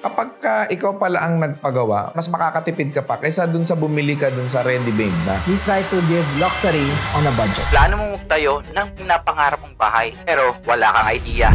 Kapag ikaw pala ang nagpagawa, mas makakatipid ka pa kaysa dun sa bumili ka dun sa ready-made na. We try to give luxury on a budget. Plano mong magtayo ng pinapangarap mong bahay pero wala kang idea.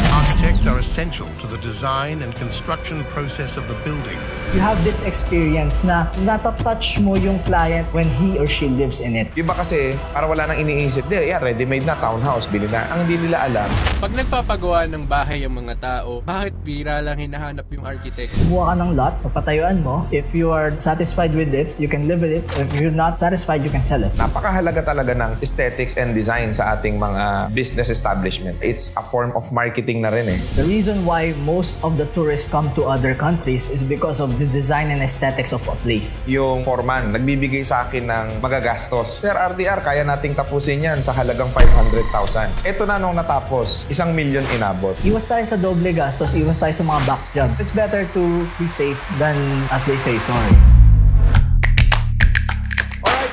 Architects are essential to the design and construction process of the building. You have this experience na natatouch mo yung client when he or she lives in it. Iba kasi, para wala nang iniisip, ready-made na, townhouse, bili na. Ang hindi nila alam. Pag nagpapagawa ng bahay ang mga tao, bakit bira lang hinahanap yung architect? Kumuha ka ng lot, magpatayuan mo. If you are satisfied with it, you can live with it. If you're not satisfied, you can sell it. Napakahalaga talaga ng aesthetics and design sa ating mga business establishment. It's a form of marketing na rin eh. The reason why most of the tourists come to other countries is because of the design and aesthetics of a place. Yung foreman, nagbibigay sa akin ng magagastos. Sir RDR, kaya nating tapusin yan sa halagang 500,000. Ito na nung natapos, 1 million inabot. Iwas tayo sa doble gastos, iwas tayo sa mga back job. It's better to be safe than, as they say, sorry.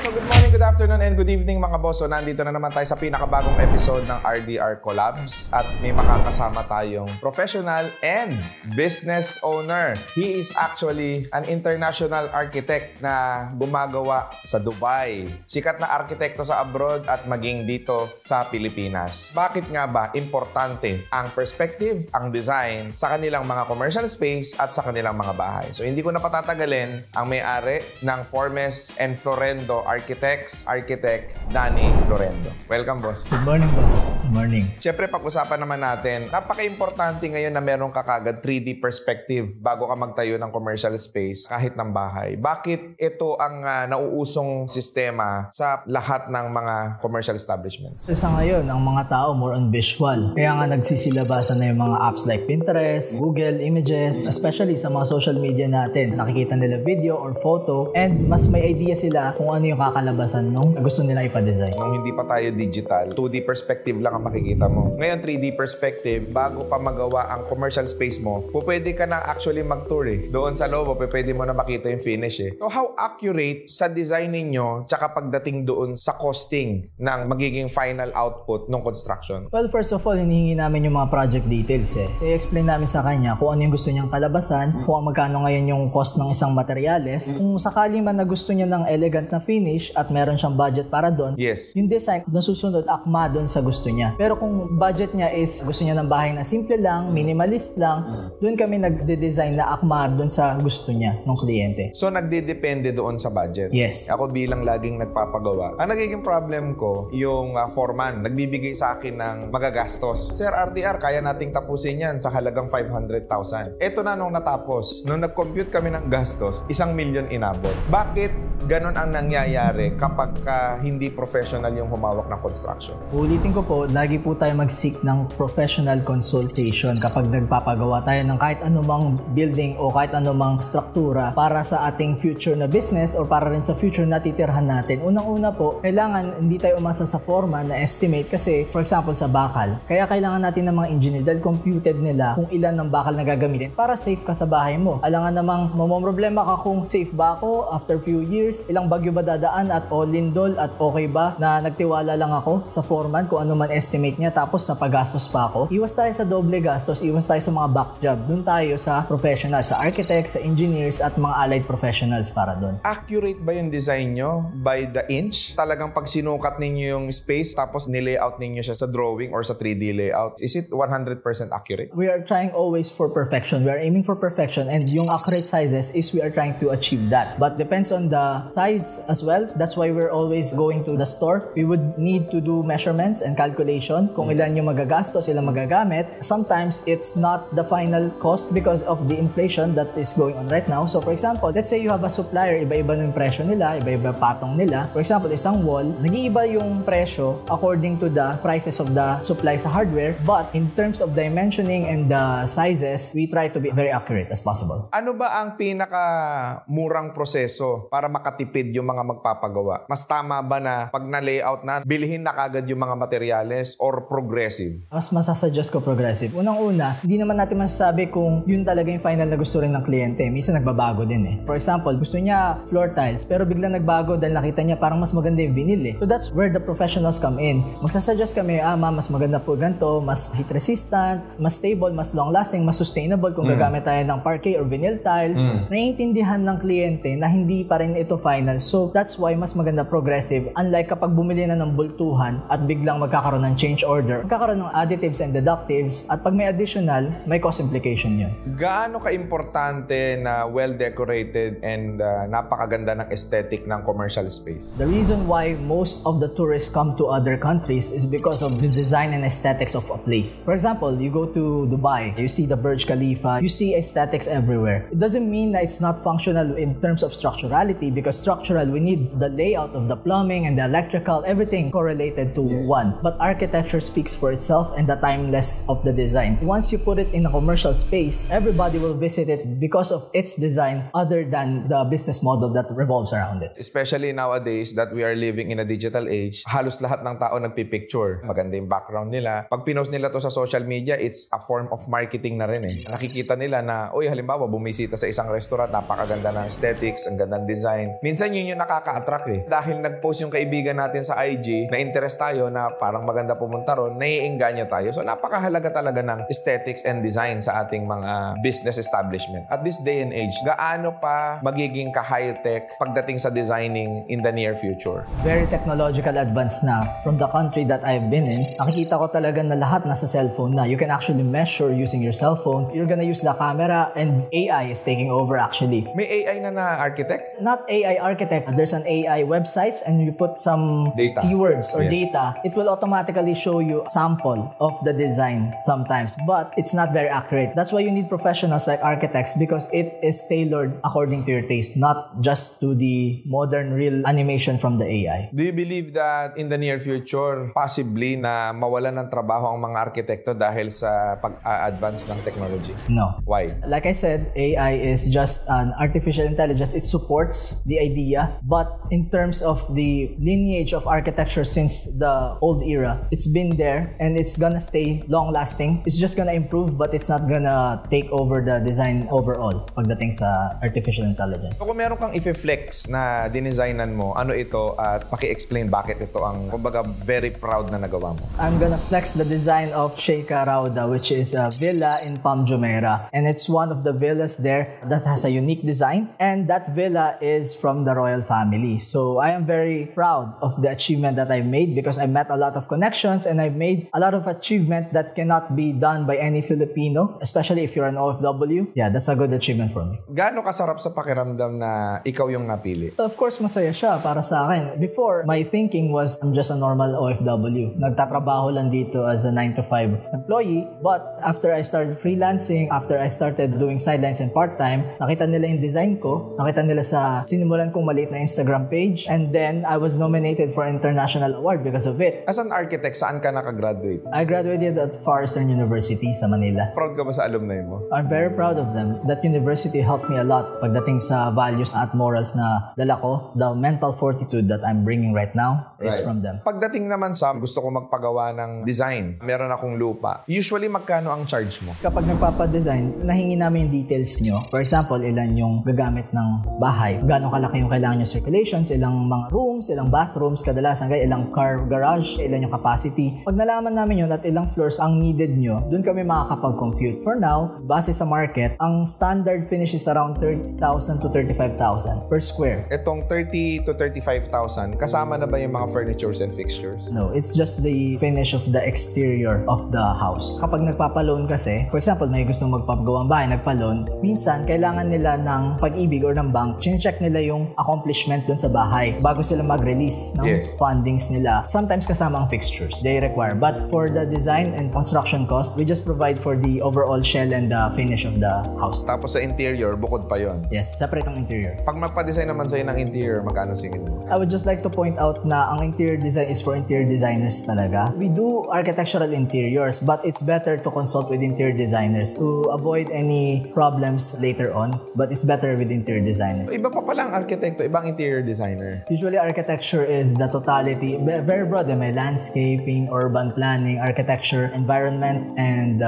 So good morning, good afternoon, and good evening mga boss. So nandito na naman tayo sa pinakabagong episode ng RDR Collabs at may makakasama tayong professional and business owner. He is actually an international architect na gumagawa sa Dubai. Sikat na arkitekto sa abroad at maging dito sa Pilipinas. Bakit nga ba importante ang perspective, ang design sa kanilang mga commercial space at sa kanilang mga bahay? So hindi ko na patatagalin ang may-ari ng Formes and Florendo Architects, Architect Danny Florendo. Welcome, boss. Good morning, boss. Good morning. Siyempre, pag-usapan naman natin, napaka-importante ngayon na meron ka kagad 3D perspective bago ka magtayo ng commercial space kahit ng bahay. Bakit ito ang nauusong sistema sa lahat ng mga commercial establishments? Sa ngayon, ang mga tao more on visual. Kaya nga nagsisilabasan na yung mga apps like Pinterest, Google Images, especially sa mga social media natin. Nakikita nila video or photo and mas may idea sila kung ano yung kakalabasan nung gusto nila ipa-design. Nung hindi pa tayo digital, 2D perspective lang ang makikita mo. Ngayon, 3D perspective, bago pa magawa ang commercial space mo, pwede ka na actually mag-tour eh. Doon sa loob, pwede mo na makita yung finish eh. So, how accurate sa design ninyo tsaka pagdating doon sa costing ng magiging final output ng construction? Well, first of all, hinihingi namin yung mga project details eh. So, i-explain namin sa kanya kung ano yung gusto niyang kalabasan, kung magkano ngayon yung cost ng isang materyales. Kung sakali man na gusto niya ng elegant na finish at meron siyang budget para doon, yes, yung design na susunod akma doon sa gusto niya. Pero kung budget niya is gusto niya ng bahay na simple lang, minimalist lang, doon kami nagde-design na akma doon sa gusto niya ng kliyente. So nagdedepende doon sa budget? Yes. Ako bilang laging nagpapagawa, ang nagiging problem ko, yung foreman, nagbibigay sa akin ng magagastos. Sir RDR, kaya nating tapusin yan sa halagang 500,000. Ito na nung natapos. Nung nag-compute kami ng gastos, 1 million inabot. Bakit ganon ang nangyayari kapag hindi professional yung humawak ng construction? Ulitin ko po, lagi po tayo mag-seek ng professional consultation kapag nagpapagawa tayo ng kahit anumang building o kahit anumang struktura para sa ating future na business or para rin sa future na titirhan natin. Unang-una po, kailangan hindi tayo umasa sa forma na estimate kasi, for example, sa bakal. Kaya kailangan natin ng mga engineer dahil computed nila kung ilan ng bakal na gagamitin para safe ka sa bahay mo. Alangan namang mamomroblema ka kung safe ba ako after few years, ilang bagyo ba dadaan at all lindol at okay ba na nagtiwala lang ako sa foreman kung ano man estimate niya tapos napagastos pa ako. Iwas tayo sa doble gastos, iwas tayo sa mga back job. Doon tayo sa professional, sa architects, sa engineers at mga allied professionals para doon. Accurate ba yung design nyo by the inch? Talagang pag sinukat ninyo yung space tapos nilayout ninyo siya sa drawing or sa 3D layout, is it 100% accurate? We are trying always for perfection. We are aiming for perfection and yung accurate sizes is we are trying to achieve that. But depends on the size as well. That's why we're always going to the store. We would need to do measurements and calculation kung ilan yung magagastos, ilan magagamit. Sometimes it's not the final cost because of the inflation that is going on right now. So for example, let's say you have a supplier, iba-iba yung presyo nila, iba-iba patong nila. For example, isang wall, nag-iiba yung presyo according to the prices of the supply sa hardware. But in terms of dimensioning and the sizes, we try to be very accurate as possible. Ano ba ang pinaka-murang proseso para makatipid yung mga magpapagawa? Mas tama ba na pag na-layout na, bilhin na kagad yung mga materyales or progressive? Mas masasuggest ko progressive. Unang-una, hindi naman natin masasabi kung yun talaga yung final na gusto rin ng kliyente. Minsan nagbabago din eh. For example, gusto niya floor tiles pero biglang nagbago dahil nakita niya parang mas maganda yung vinyl eh. So that's where the professionals come in. Magsasuggest kami, ma'am, mas maganda po ganito, mas heat resistant, mas stable, mas long lasting, mas sustainable kung gagamit tayo ng parquet or vinyl tiles. Naiintindihan ng kliyente na hindi pa rin ito final. So that's why mas maganda progressive. Unlike kapag bumili na ng bultuhan at biglang magkakaroon ng change order, magkakaroon ng additives and deductives at pag may additional, may cost implication yun. Gaano ka-importante na well-decorated and napakaganda ng aesthetic ng commercial space? The reason why most of the tourists come to other countries is because of the design and aesthetics of a place. For example, you go to Dubai, you see the Burj Khalifa, you see aesthetics everywhere. It doesn't mean that it's not functional in terms of structurality, because structural, we need the layout of the plumbing and the electrical, everything correlated to one. But architecture speaks for itself and the timeless of the design. Once you put it in a commercial space, everybody will visit it because of its design other than the business model that revolves around it. Especially nowadays that we are living in a digital age, halos lahat ng tao nagpipicture. Maganda yung background nila. Pag pinost nila to sa social media, it's a form of marketing na rin eh. Nakikita nila na, uy, halimbawa, bumisita sa isang restaurant, napakaganda ng aesthetics, ang ganda ng design. Minsan yun yung nakaka-attract eh. Dahil nag-post yung kaibigan natin sa IG, na interest tayo na parang maganda pumunta ron, naiinganyo tayo. So napakahalaga talaga ng aesthetics and design sa ating mga business establishment. At this day and age, gaano pa magiging ka-high-tech pagdating sa designing in the near future? Very technological advance na. From the country that I've been in, nakikita ko talaga na lahat nasa cellphone na. You can actually measure using your cell phone. You're gonna use the camera and AI is taking over actually. May AI na architect? Not AI architect. There's an AI websites and you put some Data. keywords or Yes. data. It will automatically show you a sample of the design sometimes, but it's not very accurate. That's why you need professionals like architects, because it is tailored according to your taste, not just to the modern real animation from the AI. Do you believe that in the near future, possibly na mawalan ng trabaho ang mga arkitekto dahil sa pag-advance ng technology? No. Why? Like I said, AI is just an artificial intelligence. It supports the idea, but in terms of the lineage of architecture since the old era, it's been there and it's gonna stay long-lasting. It's just gonna improve, but it's not gonna take over the design overall pagdating sa artificial intelligence. So kung meron kang i-flex na dinesignan mo, ano ito at paki-explain bakit ito ang, kumbaga, very proud na nagawa mo? I'm gonna flex the design of Sheikha Rauda, which is a villa in Palm Jumeirah. And it's one of the villas there that has a unique design. And that villa is from the royal family. So I am very proud of the achievement that I've made, because I met a lot of connections and I've made a lot of achievement that cannot be done by any Filipino, especially if you're an OFW. Yeah, that's a good achievement for me. Gaano kasarap sa pakiramdam na ikaw yung napili? Of course, masaya siya para sa akin. Before, my thinking was I'm just a normal OFW. Nagtatrabaho lang dito as a 9-to-5 employee. But after I started freelancing, after I started doing sidelines and part-time, nakita nila yung design ko, nakita nila sa sinimulan kong maliit na Instagram page, and then I was nominated for an international award because of it. As an architect, saan ka nakagraduate? I graduated at Far Eastern University sa Manila. Proud ka ba sa alumni mo? I'm very proud of them. That university helped me a lot pagdating sa values at morals na dala ko. The mental fortitude that I'm bringing right now is from them. Pagdating naman sa gusto ko magpagawa ng design, meron akong lupa. Usually, magkano ang charge mo? Kapag nagpapadesign, nahingi namin yung details nyo. For example, ilan yung gagamit ng bahay. Gaano kalaki yung kailangan yung circulations, ilang mga rooms, ilang bathrooms, kadalasan kaya ilang car garage, ilan yung capacity. Pag nalaman namin yun at ilang floors ang needed nyo, dun kami makakapag-compute. For now, base sa market, ang standard finish is around 30,000 to 35,000 per square. Itong 30 to 35,000, kasama na ba yung mga furnitures and fixtures? No, it's just the finish of the exterior of the house. Kapag nagpapaloan kasi, for example, may gustong magpapagawang bahay, nagpaloan, minsan kailangan nila ng pag-ibig or ng bank, check nila yung accomplishment dun sa bahay bago sila mag-release ng fundings nila. Sometimes kasama ang fixtures they require. But for the design and construction cost, we just provide for the overall shell and the finish of the house. Tapos sa interior, bukod pa yon. Yes, separate ang interior. Pag magpa-design naman sa'yo ng interior, magkano singin mo? I would just like to point out na ang interior design is for interior designers talaga. We do architectural interiors, but it's better to consult with interior designers to avoid any problems later on. But it's better with interior designers. Iba pa palang Ibang arkitekto, ibang interior designer. Usually, architecture is the totality, very broad. May landscaping, urban planning, architecture, environment, and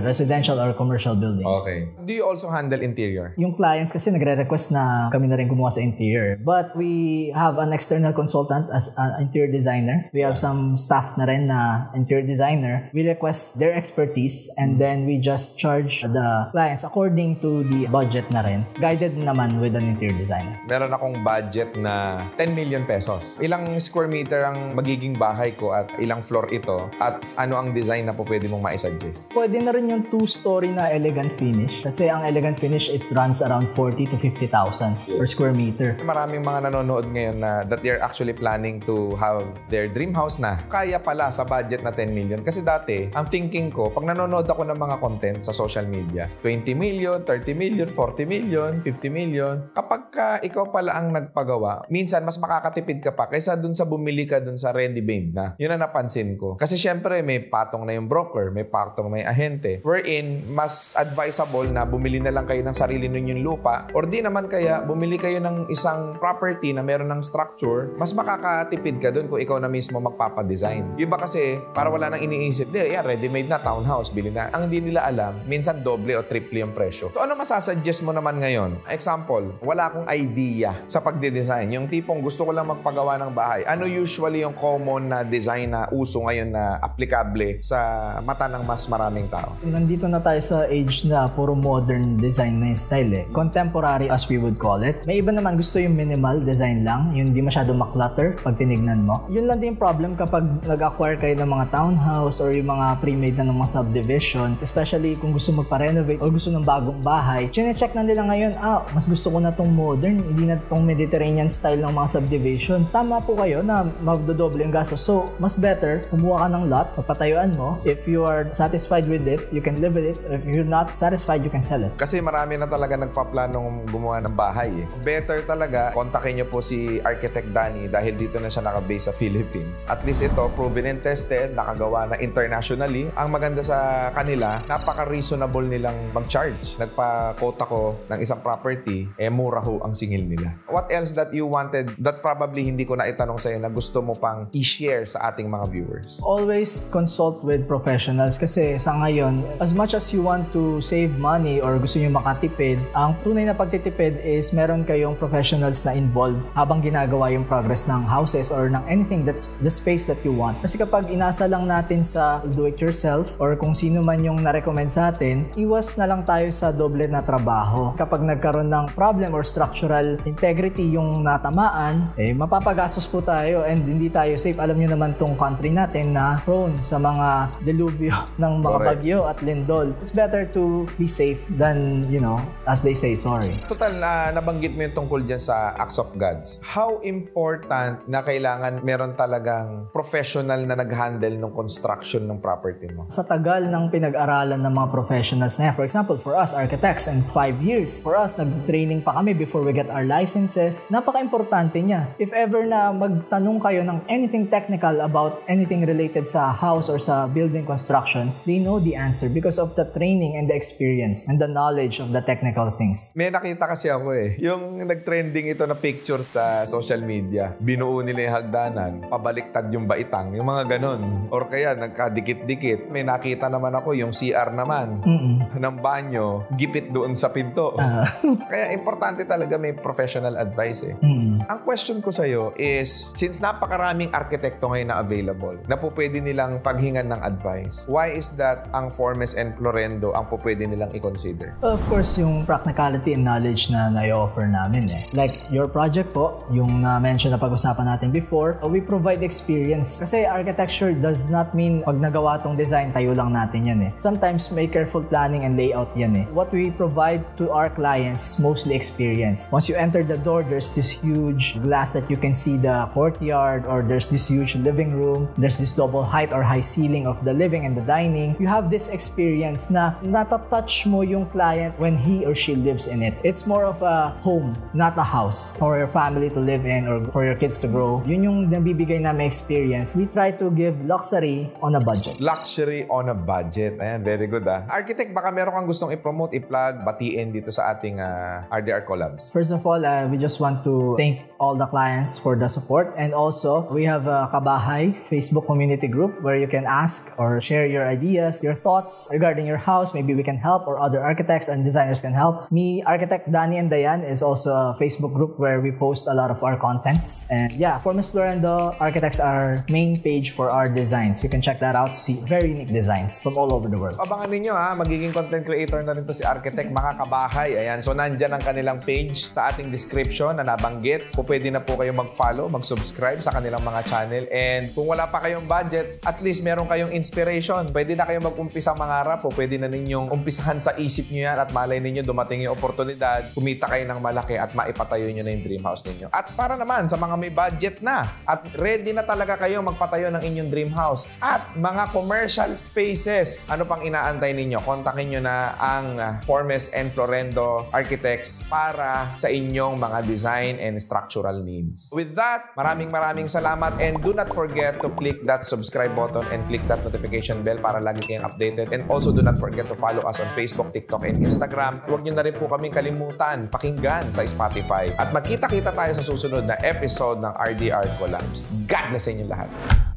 residential or commercial buildings. Okay. Do you also handle interior? Yung clients kasi nagre-request na kami na rin gumawa sa interior. But we have an external consultant as an interior designer. We have some staff na rin na interior designer. We request their expertise and then we just charge the clients according to the budget na rin. Guided naman with an interior designer. Meron akong budget na 10 million pesos. Ilang square meter ang magiging bahay ko at ilang floor ito at ano ang design na po pwede mong maisuggest? Pwede na rin yung 2-story na elegant finish. Kasi ang elegant finish, it runs around 40,000 to 50,000 per square meter. Maraming mga nanonood ngayon na that they're actually planning to have their dream house na. Kaya pala sa budget na 10 million. Kasi dati, ang thinking ko, pag nanonood ako ng mga content sa social media, 20 million, 30 million, 40 million, 50 million. Kapag ikaw pala ang nagpagawa, minsan mas makakatipid ka pa kaysa dun sa bumili ka dun sa ready-made na. Yun ang napansin ko. Kasi syempre, may patong na yung broker, may patong may ahente. Wherein, mas advisable na bumili na lang kayo ng sarili ninyong lupa or di naman kaya bumili kayo ng isang property na meron ng structure, mas makakatipid ka dun kung ikaw na mismo magpapadesign. Yung iba kasi, para wala nang iniisip, ready-made na, townhouse, bili na. Ang hindi nila alam, minsan doble o triple yung presyo. So ano masasuggest mo naman ngayon? Example, wala akong idea sa pagde-design. Yung tipong gusto ko lang magpagawa ng bahay. Ano usually yung common na design na uso ngayon na applicable sa mata ng mas maraming tao? Nandito na tayo sa age na puro modern design na yung style eh. Contemporary as we would call it. May iba naman gusto yung minimal design lang, yung hindi masyado maklutter pag tinignan mo. Yun lang din yung problem kapag nag-acquire kayo ng mga townhouse or yung mga pre-made na ng mga subdivisions, especially kung gusto magpa-renovate or gusto ng bagong bahay. Chine-check na nila ngayon, mas gusto ko na tong modern, hindi na tong Mediterranean style ng mga subdivision. Tama po kayo na magdodoble yung gastos. So, mas better, kumuha ka ng lot, papatayuan mo. If you are satisfied with it, you can live with it. If you're not satisfied, you can sell it. Kasi marami na talaga nagpaplanong gumawa ng bahay eh. Better talaga, kontakin niyo po si Architect Danny dahil dito na siya nakabase sa Philippines. At least ito, proven and tested, nakagawa na internationally. Ang maganda sa kanila, napaka-reasonable nilang mag-charge. Nagpa-quote ako ng isang property, mura ho ang singil nila. What else that you wanted that probably hindi ko na itanong sa'yo na gusto mo pang i-share sa ating mga viewers? Always consult with professionals kasi sa ngayon, as much as you want to save money or gusto nyo makatipid, ang tunay na pagtitipid is meron kayong professionals na involved habang ginagawa yung progress ng houses or ng anything that's the space that you want. Kasi kapag inasa lang natin sa do-it-yourself or kung sino man yung na-recommend sa atin, iwas na lang tayo sa doble na trabaho. Kapag nagkaroon ng problem or structural integrity yung natamaan, mapapagastos po tayo and hindi tayo safe. Alam nyo naman tong country natin na prone sa mga delubyo ng mga bagyo at lindol. It's better to be safe than, as they say, sorry. Total, nabanggit mo yung tungkol dyan sa acts of gods. How important na kailangan meron talagang professional na nag-handle ng construction ng property mo? Sa tagal ng pinag-aralan ng mga professionals na yan, for example, for us, architects, and 5 years. For us, nag-training pa kami before we get our licenses. Napaka-importante niya. If ever na magtanong kayo ng anything technical about anything related sa house or sa building construction, they know the answer because of the training and the experience and the knowledge of the technical things. May nakita kasi ako yung nag-trending ito na picture sa social media. Binuo nila yung hagdanan, pabaliktad yung baitang, yung mga ganon. Or kaya nagkadikit-dikit. May nakita naman ako yung CR naman ng banyo, gipit doon sa pinto. Kaya importante talaga may professional advice Ang question ko sa'yo is, since napakaraming arkitekto ngayon na available, na po pwede nilang paghingan ng advice, why is that ang Formes and Florendo ang po pwede nilang i-consider? Of course, yung practicality and knowledge na na-offer namin Like your project po, yung na-mention na pag-usapan natin before, we provide experience. Kasi architecture does not mean pag nagawa tong design, tayo lang natin yan Sometimes may careful planning and layout yan What we provide to our clients is mostly experience. Once you enter the door, there's this huge glass that you can see the courtyard, or there's this huge living room, there's this double height or high ceiling of the living and the dining. You have this experience na natatouch mo yung client when he or she lives in it. It's more of a home, not a house for your family to live in or for your kids to grow. Yun yung nabibigay namin experience. We try to give luxury on a budget. Luxury on a budget. Ayan, very good Architect, baka meron kang gustong i-promote, i-plug, batiin dito sa ating RDR Collabs. First of all, we just want to thank all the clients for the support. And also, we have a Kabahay Facebook community group where you can ask or share your ideas, your thoughts regarding your house. Maybe we can help, or other architects and designers can help. Me, Architect Danny and Dayan is also a Facebook group where we post a lot of our contents. And yeah, Formas Florendo Architects are main page for our designs. You can check that out to see very unique designs from all over the world. Abangan ninyo ha, magiging content creator na rin to si Architect Makakabahay. Ayan, so nandyan ang kanilang page sa ating description na nabanggit. Pwede na po kayong mag-follow, mag-subscribe sa kanilang mga channel. And kung wala pa kayong budget, at least meron kayong inspiration. Pwede na kayong mag-umpisa mangarap o pwede na ninyong umpisahan sa isip nyo yan at malay ninyo dumating yung oportunidad, kumita kayo ng malaki at maipatayo nyo na yung dream house ninyo. At para naman sa mga may budget na at ready na talaga kayo magpatayo ng inyong dream house at mga commercial spaces, ano pang inaantay ninyo? Kontakin nyo na ang Formes and Florendo Architects para sa inyong mga design and structural needs. With that, maraming salamat, and do not forget to click that subscribe button and click that notification bell para lagi kayong updated. And also do not forget to follow us on Facebook, TikTok, and Instagram. Huwag nyo na rin po kaming kalimutan pakinggan sa Spotify. At magkita-kita tayo sa susunod na episode ng RDR Collabs. God bless sa inyo lahat.